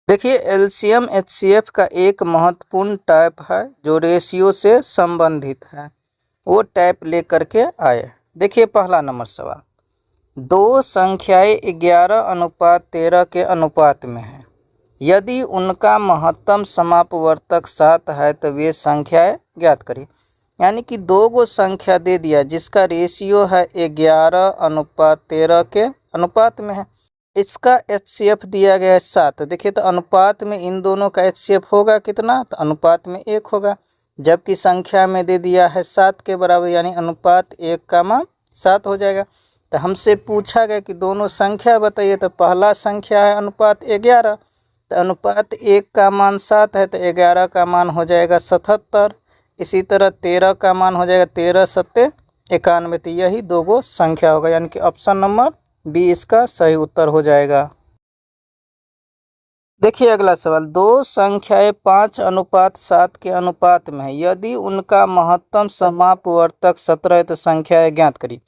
देखिए LCM HCF का एक महत्वपूर्ण टाइप है जो रेशियो से संबंधित है, वो टाइप लेकर के आए। देखिए पहला नंबर सवाल, दो संख्याएं 11:13 के अनुपात में है। यदि उनका महत्तम समापवर्तक 7 है तो वे संख्याएं ज्ञात करिए। यानी कि दो गो संख्या दे दिया जिसका रेशियो है 11:13 के अनुपात में है। इसका एचसीएफ दिया गया है 7। देखिए तो अनुपात में इन दोनों का एचसीएफ होगा कितना, तो अनुपात में 1 होगा। जबकि संख्या में दे दिया है 7 के बराबर, यानी अनुपात 1 का मान 7 हो जाएगा। तो हमसे पूछा गया कि दोनों संख्या बताइए, तो पहला संख्या है अनुपात 11, तो अनुपात 1 का मान 7 है तो 11 का मान हो जाएगा 77। इसी तरह 13 का मान हो जाएगा 13 सत्ते 91। तो यही दो गो संख्या होगा, यानी कि ऑप्शन नंबर बी इसका सही उत्तर हो जाएगा। देखिए अगला सवाल, दो संख्याएं 5:7 के अनुपात में है। यदि उनका महत्तम समापवर्तक 17 है तो संख्याएं ज्ञात करिए।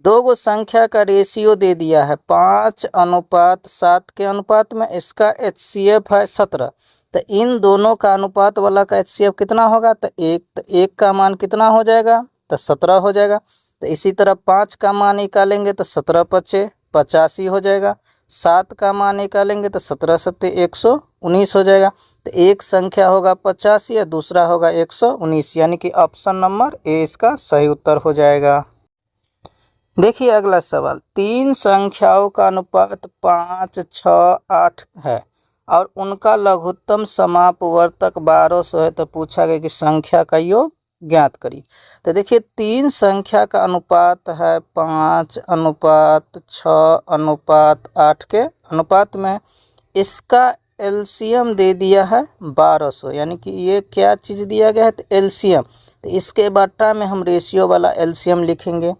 दो गो संख्या का रेशियो दे दिया है 5:7 के अनुपात में, इसका एचसीएफ है 17। तो इन दोनों का अनुपात वाला का एचसीएफ कितना होगा, तो 1 का मान कितना हो जाएगा, तो 17 हो जाएगा। तो इसी तरह 5 का मान निकालेंगे तो 17 पचे 85 हो जाएगा। 7 का मान निकालेंगे तो 17 सत्ते 119 हो जाएगा। तो एक संख्या होगा 85 या दूसरा होगा 119, यानी कि ऑप्शन नंबर ए इसका सही उत्तर हो जाएगा। देखिए अगला सवाल, तीन संख्याओं का अनुपात 5, 6, 8 है और उनका लघुत्तम समापवर्तक 1200 है। तो पूछा गया कि संख्या का योग ज्ञात करिए। तो देखिए तीन संख्या का अनुपात है 5:6:8 के अनुपात में। इसका एलसीएम दे दिया है 1200, यानी कि ये क्या चीज़ दिया गया है, तो एलसीएम। तो इसके बट्टा में हम रेशियो वाला एलसीएम लिखेंगे।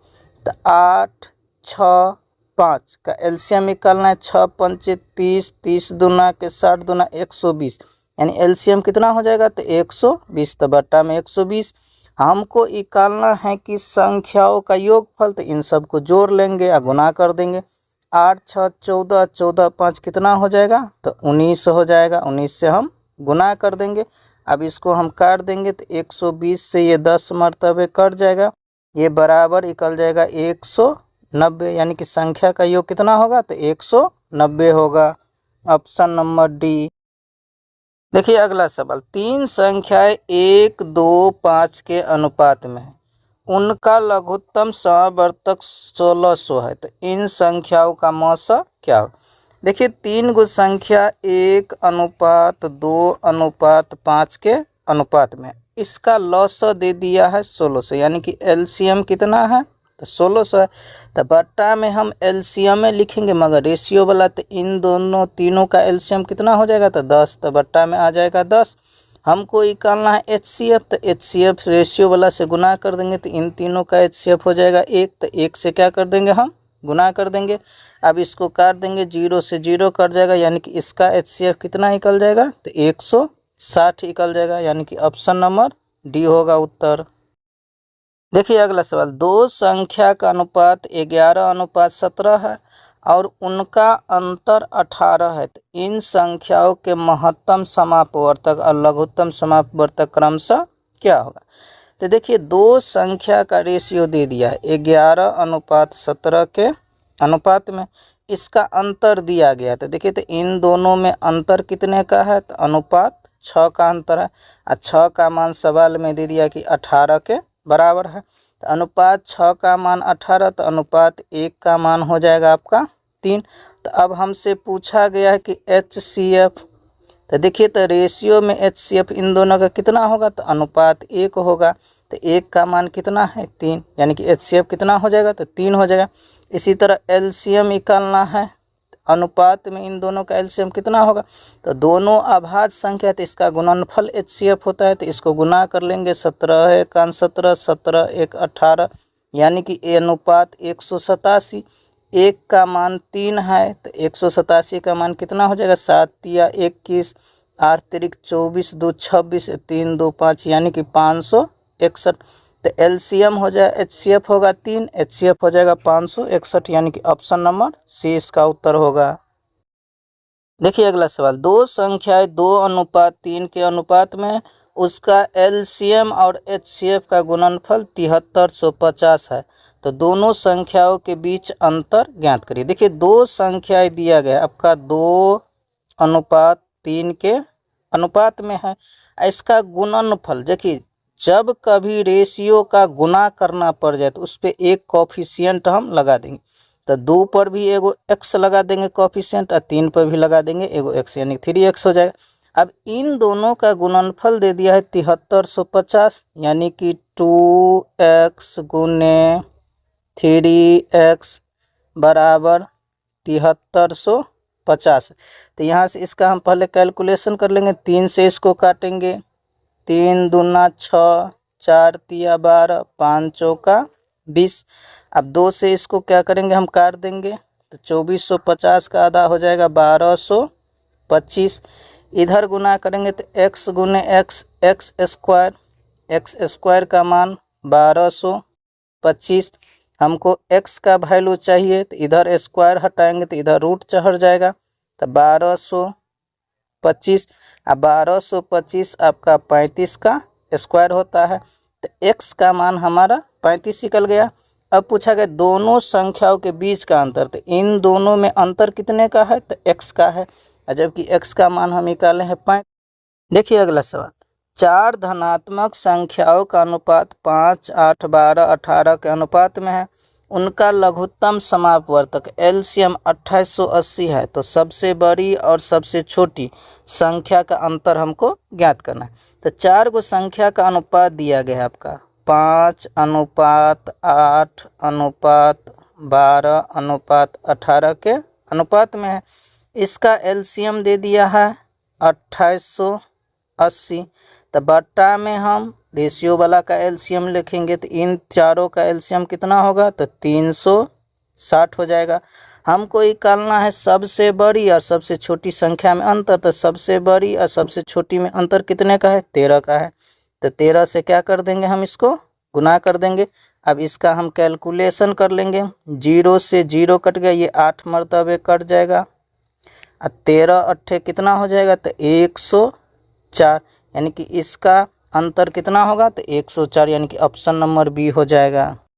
तो 8, 6, 5 का एलसीएम निकालना है। 6 पंचे 30, 30 दूना के 60 दूना 120, यानी एलसीएम कितना हो जाएगा, तो 120। तो बट्टा में 120। हमको निकालना है कि संख्याओं का योगफल, तो इन सब को जोड़ लेंगे या गुना कर देंगे। 8, 6, 14, 14, 5 कितना हो जाएगा, तो 19 हो जाएगा। 19 से हम गुना कर देंगे। अब इसको हम काट देंगे तो 120 से ये 10 मरतबे कट जाएगा, ये बराबर निकल जाएगा 190, यानी कि संख्या का योग कितना होगा, तो 190 होगा। Option number D. देखिए अगला सवाल, तीन संख्याएं 1, 2, 5 के अनुपात में है। उनका लघुत्तम समावर्तक 1600 है। तो इन संख्याओं का मौसा क्या हो। देखिए तीन गो संख्या 1:2:5 के अनुपात में, इसका लौसा दे दिया है 1600, यानी कि एलसीएम कितना है, तो 1600 है। तो बट्टा में हम एलसीएम में लिखेंगे, मगर रेशियो वाला तो इन दोनों तीनों का एलसीएम कितना हो जाएगा, तो 10। तो बट्टा में आ जाएगा 10। हमको निकालना है एचसीएफ, तो एचसीएफ रेशियो वाला से गुना कर देंगे तो इन तीनों का एचसीएफ हो जाएगा 1। तो 1 से क्या कर देंगे, हम गुना कर देंगे। अब इसको काट देंगे, 0 से 0 कट जाएगा, यानी कि इसका एचसीएफ कितना निकल जाएगा, तो 160 निकल जाएगा, यानी कि ऑप्शन नंबर डी होगा उत्तर। देखिए अगला सवाल, दो संख्या का अनुपात 11:17 है और उनका अंतर 18 है। तो इन संख्याओं के महत्तम समापवर्तक और लघुत्तम समापवर्तक क्रमशः क्या होगा। तो देखिए दो संख्या का रेशियो दे दिया है 11:17 के अनुपात में, इसका अंतर दिया गया है। तो देखिए तो इन दोनों में अंतर कितने का है, तो अनुपात 6 का अंतर है। और 6 का मान सवाल में दे दिया कि 18 के बराबर है। तो अनुपात 6 का मान 18, तो अनुपात 1 का मान हो जाएगा आपका 3। तो अब हमसे पूछा गया है कि एचसीएफ। तो देखिए तो रेशियो में एचसीएफ इन दोनों का कितना होगा, तो अनुपात 1 होगा। तो 1 का मान कितना है, 3, यानी कि एचसीएफ कितना हो जाएगा, तो 3 हो जाएगा। इसी तरह एलसीएम निकालना है, अनुपात में इन दोनों का एलसीएम कितना होगा, तो दोनों अभाज्य संख्या, तो इसका गुणनफल एचसीएफ होता है। तो इसको गुना कर लेंगे, 17 एक 17, 17 एक 18, यानी कि ए अनुपात 187। 1 का मान 3 है, तो 187 का मान कितना हो जाएगा, 7 या 21, 8 तिरिक 24, 2 26, 3 2 5, यानी कि 561। तो एलसीएम हो जाए एचसीएफ होगा 3, एचसीएफ हो जाएगा 561, यानी कि ऑप्शन नंबर सी इसका उत्तर होगा। देखिए अगला सवाल, दो संख्याएं 2:3 के अनुपात में, उसका एलसीएम और एचसीएफ का गुणनफल 7350 है, तो दोनों संख्याओं के बीच अंतर ज्ञात करिए। देखिए दो संख्याएं दिया गया आपका 2:3 के अनुपात में है, इसका गुणनफल देखिए जब कभी रेशियो का गुना करना पड़ जाए तो उस पर एक कोफिशिएंट हम लगा देंगे, तो 2 पर भी एगो x लगा देंगे कोफिशिएंट और 3 पर भी लगा देंगे एगो x, यानी 3x हो जाएगा। अब इन दोनों का गुणनफल दे दिया है 7350, यानी कि 2x गुने 3x बराबर 7350। तो यहाँ से इसका हम पहले कैलकुलेशन कर लेंगे, 3 से इसको काटेंगे, 3 दूना 6, 4 तिया 12, 5 चौका 20। अब 2 से इसको क्या करेंगे हम काट देंगे, तो 2450 का आधा हो जाएगा 1225। इधर गुना करेंगे तो x गुने x, एक्स स्क्वायर का मान 1225। हमको x का वैल्यू चाहिए तो इधर स्क्वायर हटाएंगे तो इधर रूट चढ़ जाएगा, तो 1225। अब 1225 आपका 35 का स्क्वायर होता है, तो x का मान हमारा 35 निकल गया। अब पूछा गया दोनों संख्याओं के बीच का अंतर, तो इन दोनों में अंतर कितने का है, तो x का है, जबकि x का मान हम निकाले हैं 5। देखिए अगला सवाल, 4 धनात्मक संख्याओं का अनुपात 5, 8, 12, 18 के अनुपात में है, उनका लघुत्तम समापवर्तक एलसीएम 2880 है, तो सबसे बड़ी और सबसे छोटी संख्या का अंतर हमको ज्ञात करना है। तो 4 गो संख्या का अनुपात दिया गया है आपका 5:8:12:18 के अनुपात में है, इसका एलसीएम दे दिया है 2880। तो बट्टा में हम रेशियो वाला का एलसीएम लिखेंगे, तो इन चारों का एलसीएम कितना होगा, तो 360 हो जाएगा। हमको निकालना है सबसे बड़ी और सबसे छोटी संख्या में अंतर, तो सबसे बड़ी और सबसे छोटी में अंतर कितने का है, 13 का है, तो 13 से क्या कर देंगे हम इसको गुना कर देंगे। अब इसका हम कैलकुलेशन कर लेंगे, 0 से 0 कट गया, ये 8 मरतबे कट जाएगा, और 13 अट्ठे कितना हो जाएगा, तो 104, यानी कि इसका अंतर कितना होगा, तो 104, यानी कि ऑप्शन नंबर बी हो जाएगा।